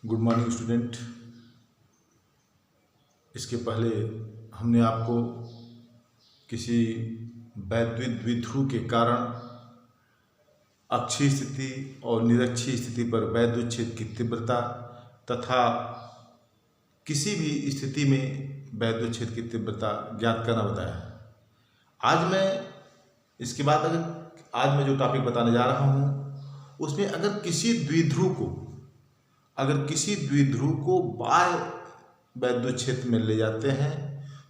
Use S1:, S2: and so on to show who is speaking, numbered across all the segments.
S1: Good morning student. इसके पहले हमने आपको किसी वैद्युत द्विध्रुव के कारण अक्षीय स्थिति और निरक्षीय स्थिति पर वैद्युत क्षेत्र की तीव्रता तथा किसी भी स्थिति में वैद्युत क्षेत्र की तीव्रता ज्ञात करना बताया है। आज मैं इसके बाद आज मैं जो टॉपिक बताने जा रहा हूँ उसमें अगर किसी द्विध्रुव को बाह्य वैद्युत क्षेत्र में ले जाते हैं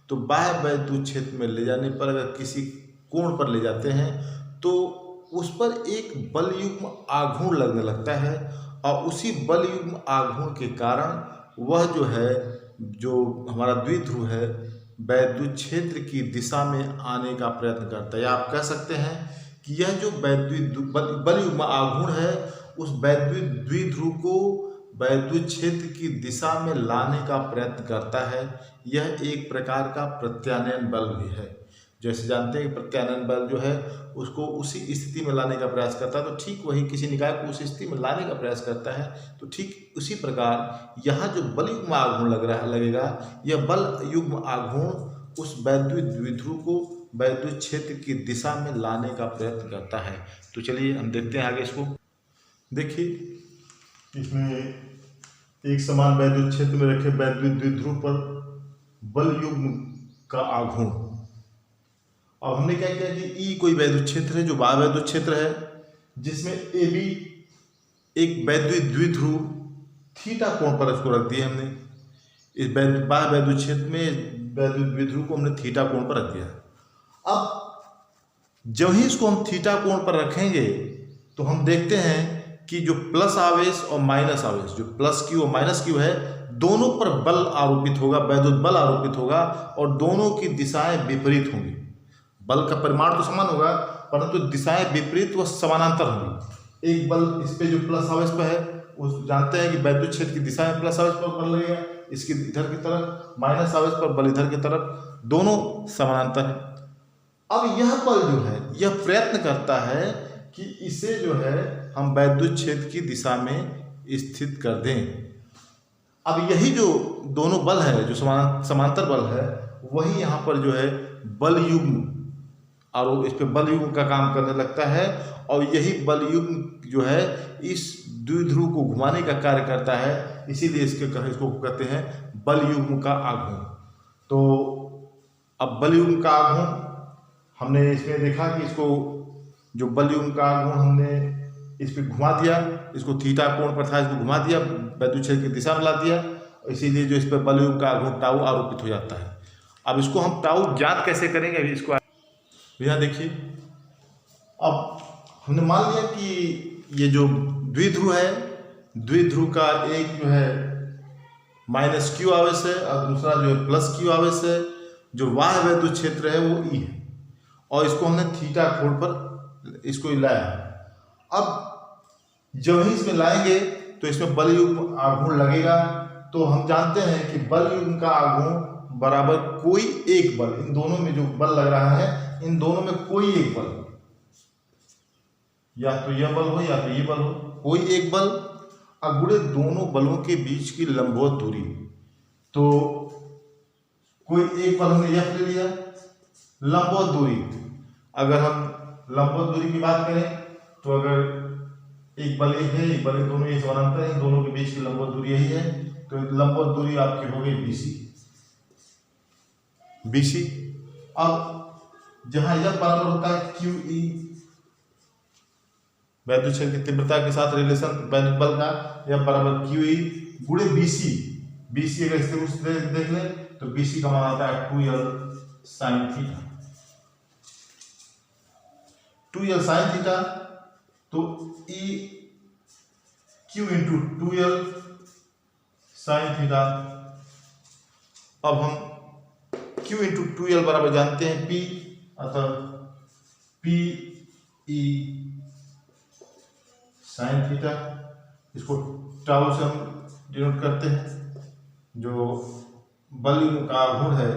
S1: तो बाह्य वैद्युत क्षेत्र में ले जाने पर अगर किसी कोण पर ले जाते हैं तो उस पर एक बल युग्म आघूर्ण लगने लगता है और उसी बल युग्म आघूर्ण के कारण वह जो हमारा द्विध्रुव है वैद्युत क्षेत्र की दिशा में आने का प्रयत्न करता है। या आप कह सकते हैं कि यह जो बल युग्म आघूर्ण है उस वैद्युत द्विध्रुव को वैद्युत क्षेत्र की दिशा में लाने का प्रयत्न करता है। यह एक प्रकार का प्रत्यानयन बल भी है। जैसे जानते हैं कि प्रत्यानयन बल जो है उसको उसी स्थिति में लाने का प्रयास करता है, तो ठीक वही किसी निकाय को उसी स्थिति में लाने का प्रयास करता है। तो ठीक उसी प्रकार यहाँ जो बल युग्म आघूर्ण लगेगा, यह बल युग्म आघूर्ण उस वैद्युत द्विध्रुव को वैद्युत क्षेत्र की दिशा में लाने का प्रयत्न करता है। तो चलिए हम देखते हैं आगे इसको। देखिए, इसमें एक समान वैद्युत क्षेत्र में रखे वैद्युत द्विध्रुव पर बल युग्म का आघूर्ण। अब हमने क्या किया कि ई कोई वैद्युत क्षेत्र है जो बाह्य वैद्युत क्षेत्र है, जिसमें ए बी एक वैद्युत द्विध्रुव थीटा कोण पर इसको रख दिया हमने। इस बाह्य वैद्युत क्षेत्र में वैद्युत द्विध्रुव को हमने थीटा कोण पर रख दिया। अब जब ही इसको हम थीटा कोण पर रखेंगे तो हम देखते हैं कि जो प्लस आवेश और माइनस आवेश, जो प्लस क्यू और माइनस क्यू है, दोनों पर बल आरोपित होगा, वैद्युत बल आरोपित होगा और दोनों की दिशाएं विपरीत होंगी। बल का परिमाण तो समान होगा परंतु दिशाएं विपरीत व समानांतर होंगी। एक बल इस पे जो प्लस आवेश पर है उस जानते हैं कि वैद्युत क्षेत्र की दिशा में प्लस आवेश पर बल लगेगा, इसकी इधर की तरफ माइनस आवेश पर बल इधर की तरफ, दोनों समानांतर है। अब यह बल जो है यह प्रयत्न करता है कि इसे जो है हम वैद्युत क्षेत्र की दिशा में स्थित कर दें। अब यही जो दोनों बल है, जो समांतर बल है, वही यहाँ पर जो है बल युग्म और इस पे बल युग्म का काम करने लगता है और यही बल युग्म जो है इस द्विध्रुव को घुमाने का कार्य करता है। इसीलिए इसको कहते हैं बल युग्म का आघूर्ण। तो अब बल युग्म का आघूर्ण हमने इसमें देखा कि इसको जो बल युग्म का आघूर्ण हमने इस पर घुमा दिया, इसको थीटा कोण पर था, इसको घुमा दिया, वैद्युत क्षेत्र की दिशा में ला दिया, इसीलिए जो इस पर बल युग्म का आघूर्ण टाउ आरोपित हो जाता है। अब इसको हम टाउ ज्ञात कैसे करेंगे, अभी इसको यहाँ देखिए। अब हमने मान लिया कि ये जो द्विध्रुव है, द्विध्रुव का एक जो है माइनस क्यू आवेश है और दूसरा जो है प्लस क्यू आवेश है। जो बाह्य वैद्युत क्षेत्र है वो ई है और इसको हमने थीटा कोण पर इसको लाया। अब जब ही इसमें लाएंगे तो इसमें बल युग्म आघूर्ण लगेगा। तो हम जानते हैं कि बल युग्म का आघूर्ण बराबर कोई एक बल, इन दोनों में जो बल लग रहा है इन दोनों में कोई एक बल, या तो यह बल हो या तो ये बल हो, कोई एक बल अगुणे दोनों बलों के बीच की लंबवत दूरी। तो कोई एक बल हमने यह ले लिया, लंबवत दूरी। अगर हम लंबवत दूरी की बात करें तो अगर एक बल एक है, एक बल दोनों ये समानांतर है, दोनों के बीच की लंबवत दूरी यही है, तो लंबवत दूरी आपकी हो गई BC। अब जहां यह बराबर होता है QE, वैद्युत क्षेत्र की तीव्रता के साथ रिलेशन वैद्युत बल का, यह बराबर QE गुणे BC अगर इससे देख ले तो BC का मान आता है 2L sin theta. 2L sin theta तो EQ into 2L sin theta. अब हम Q इंटू 2L बराबर जानते हैं P, अतः PE sin थीटा, इसको टाउ से हम डिनोट करते हैं। जो बल युग्म का आघूर्ण है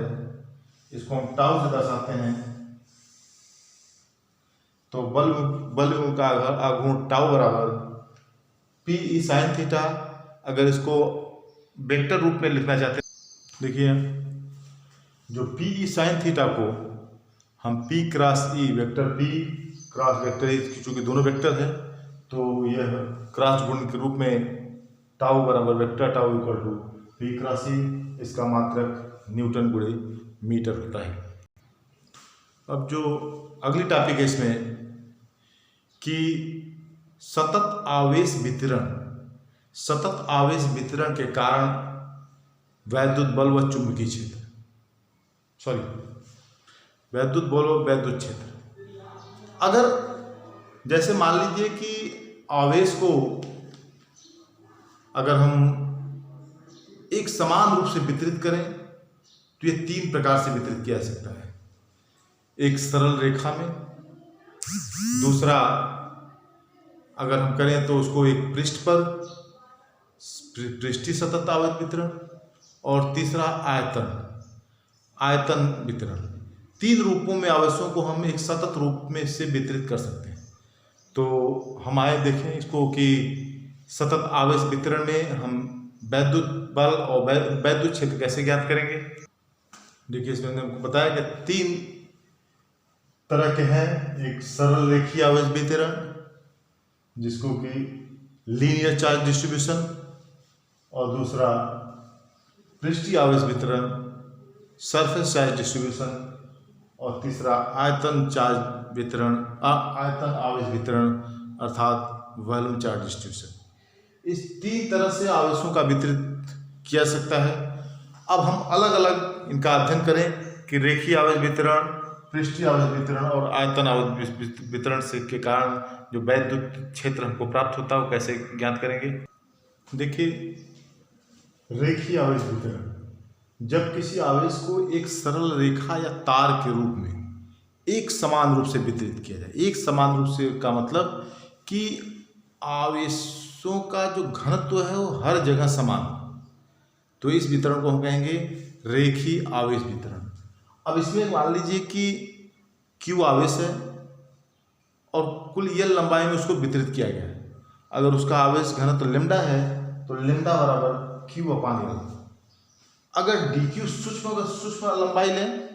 S1: इसको हम टाउ से दर्शाते हैं। तो बल युग्म का आघूर्ण टाउ बराबर PE sin थीटा अगर इसको वेक्टर रूप में लिखना चाहते हैं, देखिए जो पी ई साइन थीटा को हम P cross E vector P cross vector E, चूँकि दोनों वेक्टर है तो यह क्रॉस गुण के रूप में टाउ बराबर vector tau equal to P cross E, इसका मात्रक न्यूटन गुणे मीटर होता है। अब जो अगली टॉपिक है इसमें कि सतत आवेश वितरण के कारण वैद्युत बल व चुंबकीय क्षेत्र, वैद्युत बल व वैद्युत क्षेत्र। अगर जैसे मान लीजिए कि आवेश को अगर हम एक समान रूप से वितरित करें तो ये 3 प्रकार से वितरित किया जा सकता है। एक सरल रेखा में, दूसरा अगर हम करें तो उसको एक पृष्ठ पर पृष्ठीय सतत आवेश वितरण, और तीसरा आयतन वितरण। 3 रूपों में आवेशों को हम एक सतत रूप में से वितरित कर सकते हैं। तो हम आए देखें इसको कि सतत आवेश वितरण में हम वैद्युत बल और वैद्युत क्षेत्र कैसे ज्ञात करेंगे। देखिए इसमें हमने बताया कि 3 तरह के हैं। एक सरल रेखीय आवेश वितरण जिसको कि लीनियर चार्ज डिस्ट्रीब्यूशन, और दूसरा पृष्ठीय आवेश वितरण सरफेस चार्ज डिस्ट्रीब्यूशन, और तीसरा आयतन आवेश वितरण अर्थात वॉल्यूम चार्ज डिस्ट्रीब्यूशन। इस 3 तरह से आवेशों का वितरित किया सकता है। अब हम अलग अलग इनका अध्ययन करें कि रेखीय आवेश वितरण, पृष्ठीय आवेश वितरण और आयतन आवेश वितरण से के कारण जो वैद्युत क्षेत्र हमको प्राप्त होता है वो कैसे ज्ञात करेंगे। देखिए रेखीय आवेश वितरण, जब किसी आवेश को एक सरल रेखा या तार के रूप में एक समान रूप से वितरित किया जाए। एक समान रूप से का मतलब कि आवेशों का जो घनत्व है वो हर जगह समान, तो इस वितरण को हम कहेंगे रेखीय आवेश वितरण। अब इसमें मान लीजिए कि Q आवेश है और कुल L लंबाई में उसको वितरित किया गया है। अगर उसका आवेश घनत्व लेमडा है तो लेमडा बराबर Q/L। अगर dq सूक्ष्म लंबाई लें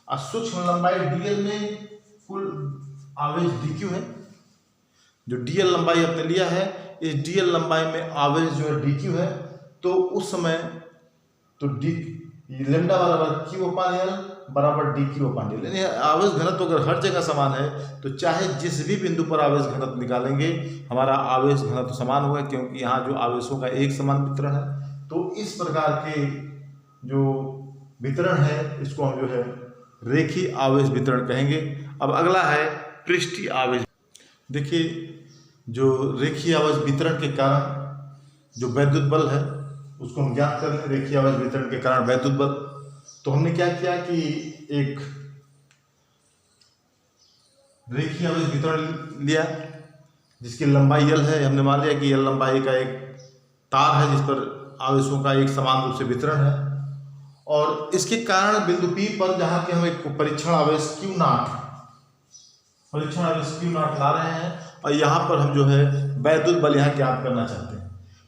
S1: और सूक्ष्म लंबाई dl में कुल आवेश dq है, जो dl लंबाई आपने लिया है, इस dl लंबाई में आवेश जो है dq है, तो उस समय तो लेमडा बराबर Q/L बराबर dq/dl। यानी आवेश घनत्व अगर हर जगह समान है तो चाहे जिस भी बिंदु पर आवेश घनत्व निकालेंगे हमारा आवेश घनत्व समान होगा, क्योंकि यहाँ जो आवेशों का एक समान वितरण है। तो इस प्रकार के जो वितरण है इसको हम जो है रेखीय आवेश वितरण कहेंगे। अब अगला है पृष्ठीय आवेश। देखिए जो रेखीय आवेश वितरण के कारण जो वैद्युत बल है उसको हम ज्ञात कर लें। रेखीय आवेश वितरण के कारण वैद्युत बल, तो हमने क्या किया कि एक रेखीय आवेश वितरण लिया जिसकी लंबाई L है। हमने मान लिया कि L लंबाई का एक तार है जिस पर आवेशों का एक समान रूप से वितरण है, और इसके कारण बिंदु P पर जहाँ के हम एक परीक्षण आवेश Q0 ला रहे हैं और यहाँ पर हम जो है वैद्युत बल यहाँ ज्ञात करना चाहते हैं।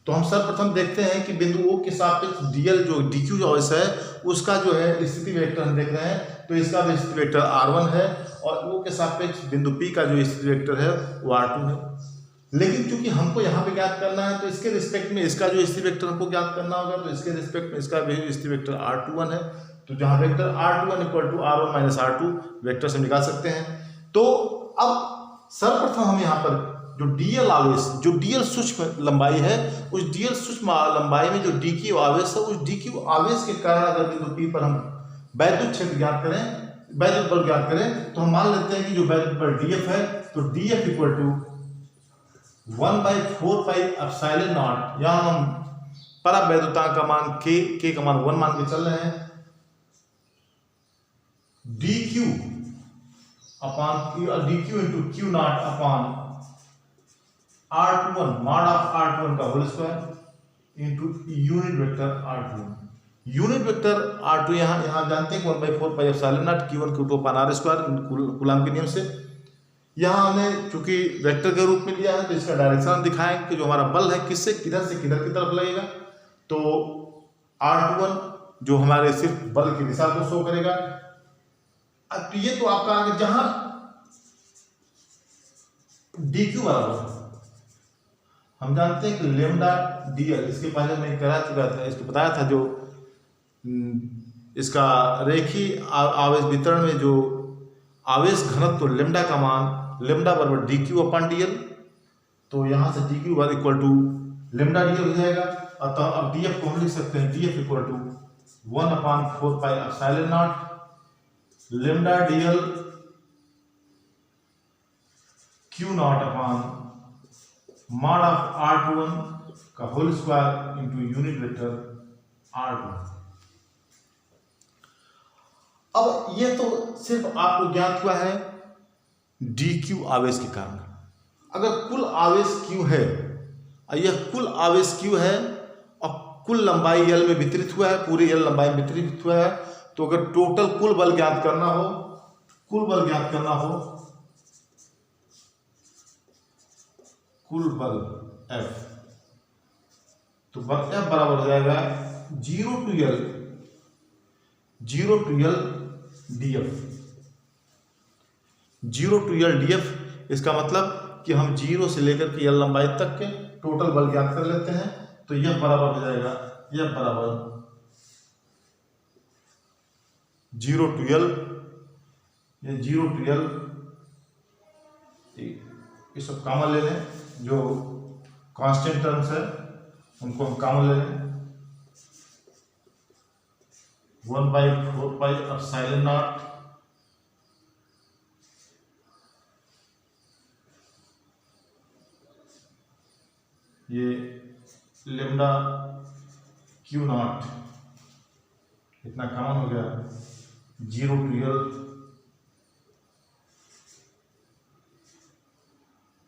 S1: तो हम सर्वप्रथम देखते हैं कि बिंदु O के सापेक्ष dl जो dq आवेश है उसका जो है स्थिति वेक्टर हम देख रहे हैं, तो इसका भी स्थिति वेक्टर r1 है और O के सापेक्ष बिंदु P का जो स्थिति वेक्टर है वो r2 है। लेकिन चूंकि हमको यहाँ पे ज्ञात करना है तो इसके रिस्पेक्ट में इसका जो स्थिति वेक्टर हमको ज्ञात करना होगा, तो इसके रिस्पेक्ट में इसका भी स्थिति वेक्टर r21 है। तो जहाँ vector r21 equal to r1 - r2 vector से निकाल सकते हैं। तो अब सर्वप्रथम हम यहाँ पर जो dl आवेश, जो dl सूक्ष्म लंबाई है, उस dl सूक्ष्म लंबाई में जो dq आवेश है, उस dq आवेश के कारण अगर बिंदु P पर हम वैद्युत क्षेत्र ज्ञात करें, वैद्युत बल ज्ञात करें, तो हम मान लेते हैं कि जो वैद्युत बल dF है तो dF इक्वल टू 1/4πε0, यहाँ हम परावैद्युता का मान k का मान 1 मान के चल रहे हैं, dq into q0 upon r21 mod of r21 का whole square into unit vector r21। Unit vector r2 यहाँ जानते हैं 1/4πε0 q1 q2 upon r square coulomb के नियम से। यहाँ हमने चूंकि वेक्टर के रूप में लिया है तो इसका डायरेक्शन दिखाएंगे कि जो हमारा बल है किससे किधर से किधर की तरफ लगेगा। तो R21 जो हमारे सिर्फ बल की दिशा को शो करेगा। अब ये तो आपका आगे जहां dq बराबर हम जानते हैं कि लेमडा dl, इसके पहले मैं करा चुका था, इसको बताया था, जो इसका रेखीय आवेश वितरण में जो आवेश घनत्व तो लेमडा का मान लेमडा बराबर dq/dl, तो यहाँ से dq बराबर इक्वल टू लेमडा dl हो जाएगा। अतः अब df को हम लिख सकते हैं df equal to 1/4 pi epsilon naught lambda dl q naught upon mod of R21 का whole square into unit vector R21। अब ये तो सिर्फ आपको ज्ञात हुआ है dq आवेश के कारण। अगर कुल आवेश q है, यह कुल आवेश q है और कुल लंबाई l में वितरित हुआ है, पूरी l लंबाई में वितरित हुआ है, तो अगर टोटल कुल बल ज्ञात करना हो, कुल बल ज्ञात करना हो, कुल बल F, तो F बराबर हो जाएगा 0 to L df, 0 to L df। इसका मतलब कि हम 0 से लेकर के L लंबाई तक के टोटल बल ज्ञात कर लेते हैं। तो यह बराबर हो जाएगा, यह बराबर 0 to L, ये 0 to L, ये सब कॉमन ले लें, जो कांस्टेंट टर्म्स है उनको हम कॉमन ले लें। 1/4 पाई एप्सिलॉन नॉट ये लेमडा q नॉट इतना कॉमन हो गया, 0 to L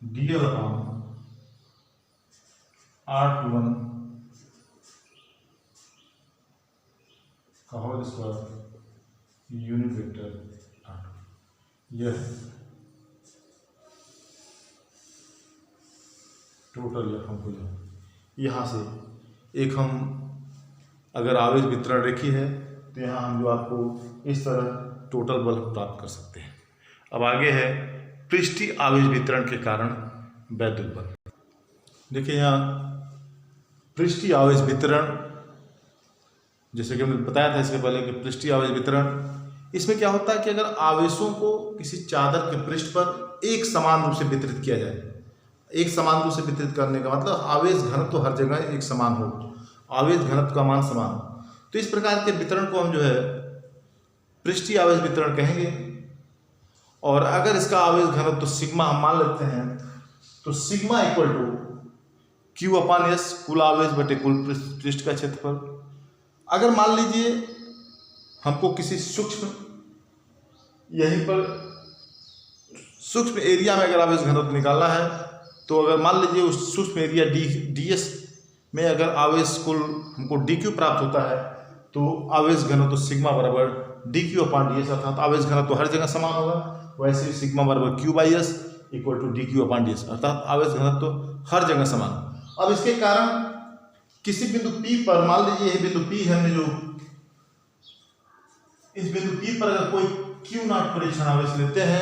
S1: dl upon R21 का whole square unit vector R2। यह टोटल यह हमको यहाँ से एक हम अगर आवेश वितरण रेखी है तो यहाँ हम जो आपको इस तरह टोटल बल प्राप्त कर सकते हैं। अब आगे है पृष्ठीय आवेश वितरण के कारण वैद्युत बल। देखिए यहाँ पृष्ठीय आवेश वितरण, जैसे कि हमने बताया था इसके पहले कि पृष्ठीय आवेश वितरण, इसमें क्या होता है कि अगर आवेशों को किसी चादर के पृष्ठ पर एक समान रूप से वितरित किया जाए, एक समान रूप से वितरित करने का मतलब आवेश घनत्व तो हर जगह एक समान हो, आवेश घनत्व का मान समान हो, तो इस प्रकार के वितरण को हम जो है पृष्ठीय आवेश वितरण कहेंगे। और अगर इसका आवेश घनत्व तो सिग्मा हम मान लेते हैं, तो सिग्मा इक्वल टू Q/S कुल आवेश बटे कुल पृष्ठ का क्षेत्रफल। अगर मान लीजिए हमको किसी सूक्ष्म, यहीं पर सूक्ष्म एरिया में अगर आवेश घनत्व निकालना है, तो अगर मान लीजिए उस सूक्ष्म एरिया ds में अगर आवेश कुल हमको dq प्राप्त होता है, तो आवेश घनत्व तो सिग्मा बराबर dq/ds, अर्थात आवेश घनत्व तो हर जगह समान होगा। वैसे ही सिग्मा बराबर Q/S इक्वल टू dq/ds, अर्थात आवेश घनत्व तो हर जगह समान। अब इसके कारण किसी बिंदु P पर, मान लीजिए यह बिंदु P है, हमने जो इस बिंदु P पर अगर कोई Q0 परीक्षण आवेश लेते हैं,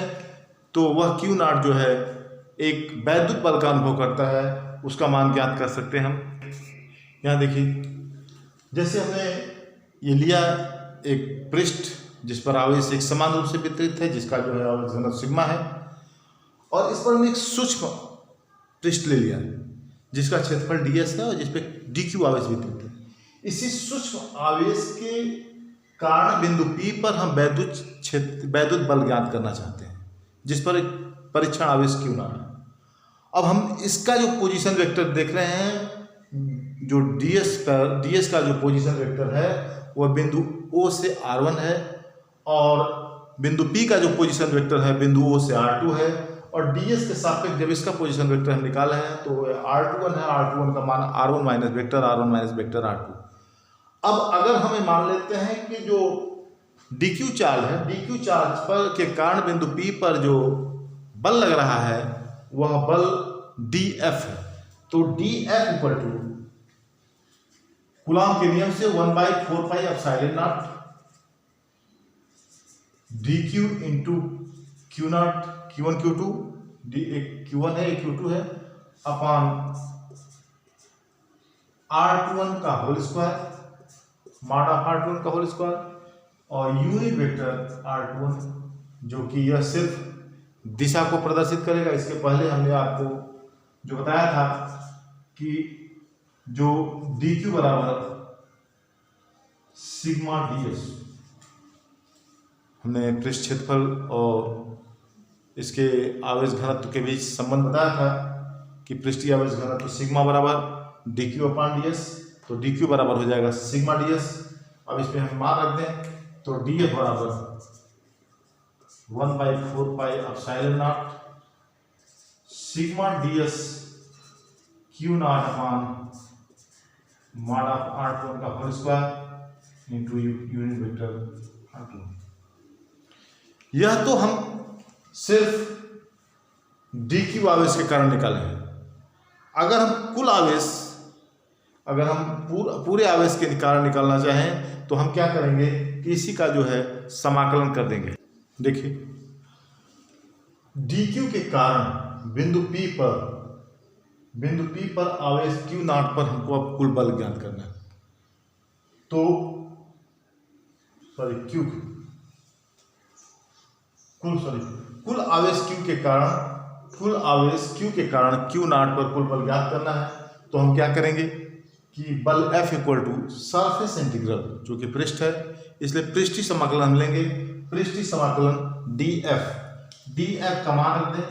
S1: तो वह Q0 जो है एक वैद्युत बल का अनुभव करता है, उसका मान ज्ञात कर सकते हैं हम। यहाँ देखिए, जैसे हमने ये लिया एक पृष्ठ जिस पर आवेश एक समान रूप से वितरित है, जिसका जो है आवेश घनत्व सिग्मा है, और इस पर हमने एक सूक्ष्म पृष्ठ ले लिया जिसका क्षेत्रफल ds है और जिस पे dq आवेश वितरित है। इसी सूक्ष्म आवेश के कारण बिंदु P पर हम वैद्युत बल ज्ञात करना चाहते हैं, जिस पर एक परीक्षण आवेश Q0 है। अब हम इसका जो पोजीशन वेक्टर देख रहे हैं, जो ds का जो पोजीशन वेक्टर है वह बिंदु O से R1 है, और बिंदु P का जो पोजीशन वेक्टर है बिंदु O से R2 है, और ds के सापेक्ष जब इसका पोजीशन वेक्टर हम निकाले हैं तो R21 है, R21 का मान R1 माइनस वेक्टर R2। अब अगर हमें मान लेते हैं कि जो dq चार्ज है, dq चार्ज पर के कारण बिंदु P पर जो बल लग रहा है वह बल DF है। तो DF इक्वल टू कूलॉम के नियम से 1/4πε0 dq into Q0 Q1 Q2 Q1 है Q2 है अपॉन R21 का whole square mod of R21 का होल स्क्वायर और यूनिट वेक्टर R21 जो कि यह सिर्फ दिशा को प्रदर्शित करेगा। इसके पहले हमने आपको जो बताया था कि जो dq बराबर सिग्मा ds हमने पृष्ठ क्षेत्रफल और इसके आवेश घनत्व के बीच संबंध बताया था कि पृष्ठीय आवेश घनत्व सिग्मा बराबर dq/ds, तो dq बराबर हो जाएगा सिग्मा ds। अब इसमें हम मान रख दें तो df बराबर 1/4πε0 sigma ds Q0 upon mod of R21 का whole square into unit vector R21। यह तो हम सिर्फ dq आवेश के कारण निकाले हैं। अगर हम कुल आवेश अगर हम पूरे आवेश के कारण निकालना चाहें तो हम क्या करेंगे कि इसी का जो है समाकलन कर देंगे। देखिए dq के कारण बिंदु P पर आवेश Q0 पर हमको अब कुल बल ज्ञात करना है। तो कुल आवेश Q के कारण Q0 पर कुल बल ज्ञात करना है। तो हम क्या करेंगे कि बल F equal to surface integral जो कि पृष्ठ है, इसलिए पृष्ठीय समाकलन हम लेंगे। पृष्ठीय समाकलन dF का मान रख दें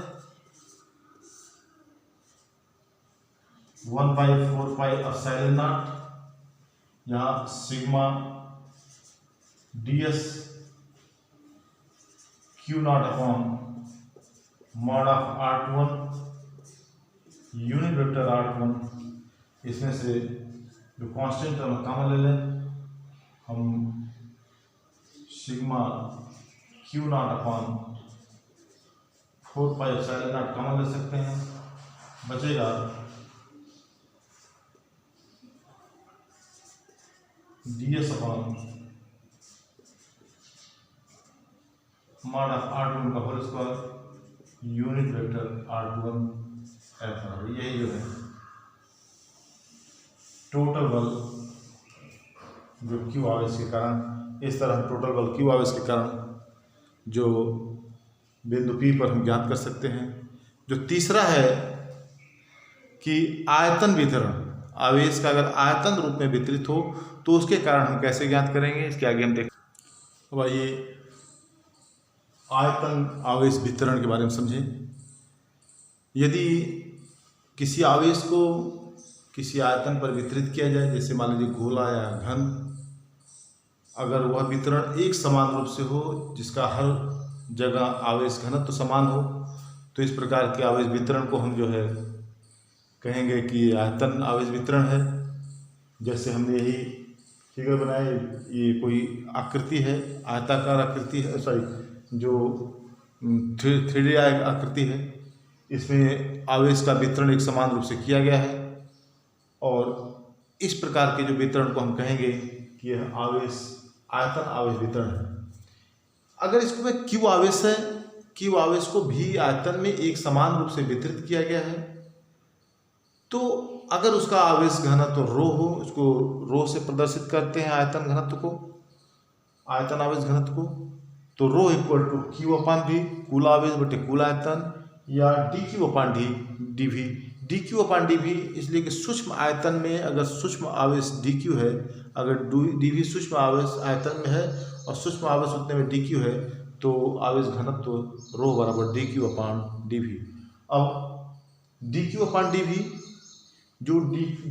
S1: 1/4πε0 यहाँ sigma ds Q0 upon mod of R21 unit vector R21। इसमें से जो कांस्टेंट टर्म कॉमन ले लें, हम सिग्मा Q0 अपॉन 4πε0 कॉमन ले सकते हैं। बचेगा ds upon mod of R21 का whole square unit vector R21 F बराबर यही जो है टोटल बल जो Q आवेश के कारण, इस तरह टोटल बल Q आवेश के कारण जो बिंदु P पर हम ज्ञात कर सकते हैं। जो तीसरा है कि आयतन वितरण, आवेश का अगर आयतन रूप में वितरित हो तो उसके कारण हम कैसे ज्ञात करेंगे, इसके आगे हम देखें। अब आइए आयतन आवेश वितरण के बारे में समझें। यदि किसी आवेश को किसी आयतन पर वितरित किया जाए, जैसे मान लीजिए गोला या घन, अगर वह वितरण एक समान रूप से हो जिसका हर जगह आवेश घनत्व समान हो, तो इस प्रकार के आवेश वितरण को हम जो है कहेंगे कि आयतन आवेश वितरण है। जैसे हमने यही फिगर बनाया, ये कोई आकृति है, आयताकार आकृति है, जो 3D आकृति है। इसमें आवेश का वितरण एक समान रूप से किया गया है और इस प्रकार के जो वितरण को हम कहेंगे कि यह आयतन आवेश वितरण है। अगर इसको में Q आवेश है, Q आवेश को भी आयतन में एक समान रूप से वितरित किया गया है, तो अगर उसका आवेश घनत्व रो हो, उसको रो से प्रदर्शित करते हैं आयतन घनत्व को, आयतन आवेश घनत्व को, तो रो इक्वल टू Q/V कुल आवेश बटे कुल आयतन, या dQ/dV। dQ/dV इसलिए कि सूक्ष्म आयतन में अगर सूक्ष्म आवेश dQ है, अगर dV सूक्ष्म आवेश आयतन में है और सूक्ष्म आवेश उतने में dQ है, तो आवेश घनत्व रो बराबर dQ/dV। अब dQ/dV जो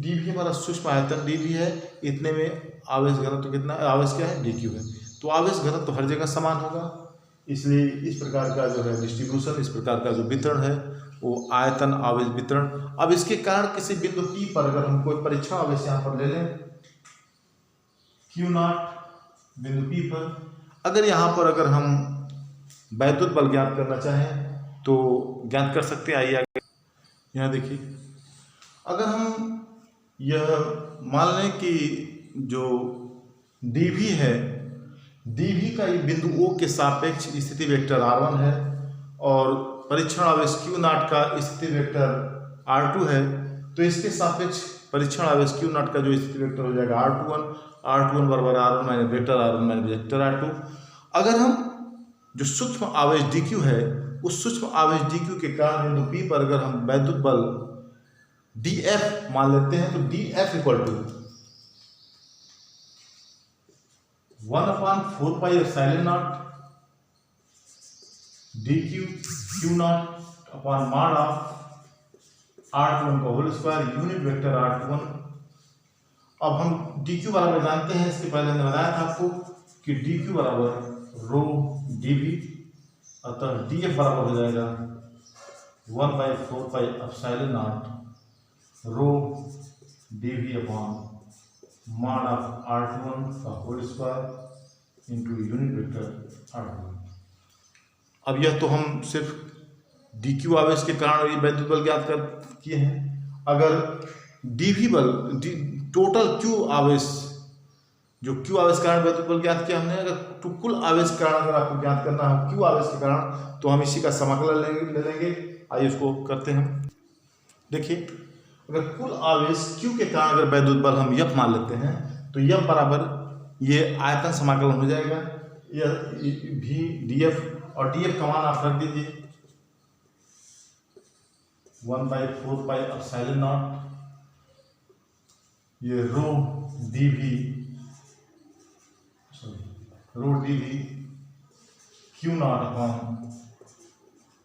S1: dV हमारा सूक्ष्म आयतन dV है, इतने में आवेश घनत्व कितना, आवेश क्या है dQ है, तो आवेश घनत्व हर जगह समान होगा। इसलिए इस प्रकार का जो है डिस्ट्रीब्यूशन, इस प्रकार का जो वितरण है वो आयतन आवेश वितरण। अब इसके कारण किसी बिंदु P पर अगर हम कोई परीक्षण आवेश यहाँ पर ले लें Q0 बिंदु P पर, अगर यहाँ पर अगर हम वैद्युत बल ज्ञात करना चाहें तो ज्ञात कर सकते हैं। आइए आगे यहाँ देखिए, अगर हम यह मान लें कि जो dv है, dv का बिंदु O के सापेक्ष स्थिति वेक्टर r1 है और परीक्षण आवेश q नॉट का स्थिति वेक्टर r2 है, तो इसके सापेक्ष परीक्षण आवेश q नॉट का जो स्थिति वेक्टर हो जाएगा r21 बराबर r1 minus vector r1 minus vector r2। अगर हम जो सूक्ष्म आवेश dq है, उस सूक्ष्म आवेश dq के कारण बिंदु P पर अगर हम वैद्युत बल dF मान लेते हैं, तो dF equal to 1/4 pi epsilon naught dq q naught upon mod of r21 का whole square unit vector r21। अब हम dq बराबर जानते हैं, इसके पहले मैंने बताया था आपको कि dq बराबर रो dv, अतः df बराबर हो जाएगा 1/4 pi epsilon naught rho dv upon mod of r21 का whole square into unit vector r21। अब यह तो हम सिर्फ dq आवेश के कारण ये वैद्युत बल ज्ञात कर किए हैं। अगर dv बल टोटल q आवेश, जो q आवेश के कारण वैद्युत बल ज्ञात किया हमने, अगर कुल आवेश के कारण अगर आपको ज्ञात करना है q आवेश के कारण, तो हम इसी का समाकलन ले लेंगे। आइए उसको करते हैं। देखिए, अगर कुल आवेश q के कारण अगर वैद्युत बल हम F मान लेते हैं, तो F बराबर ये आयतन समाकलन हो जाएगा, यह v df, और df का मान आप रख दीजिए 1/4 पाई एप्सिलॉन नॉट, ये रो dv q naught upon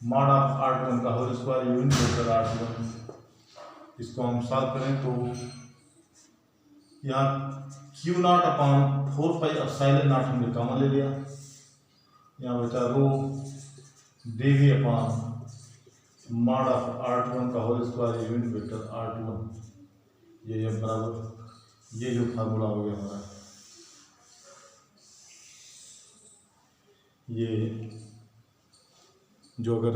S1: mod of r21 का whole square unit vector r21। इसको हम सॉल्व करें तो यहाँ q naught upon 4 pi epsilon not हमने कॉमन ले लिया, यहाँ बचा रो dv upon mod of r21 का whole square unit vector r21। ये बराबर ये जो फार्मूला हो गया हमारा, ये जो अगर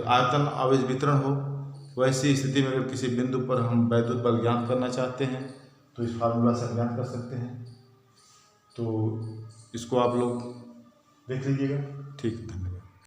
S1: आयतन आवेश वितरण हो, वैसी स्थिति में अगर किसी बिंदु पर हम वैद्युत बल ज्ञात करना चाहते हैं, तो इस फार्मूला से हम ज्ञात कर सकते हैं। तो इसको आप लोग देख लीजिएगा। ठीक है, धन्यवाद।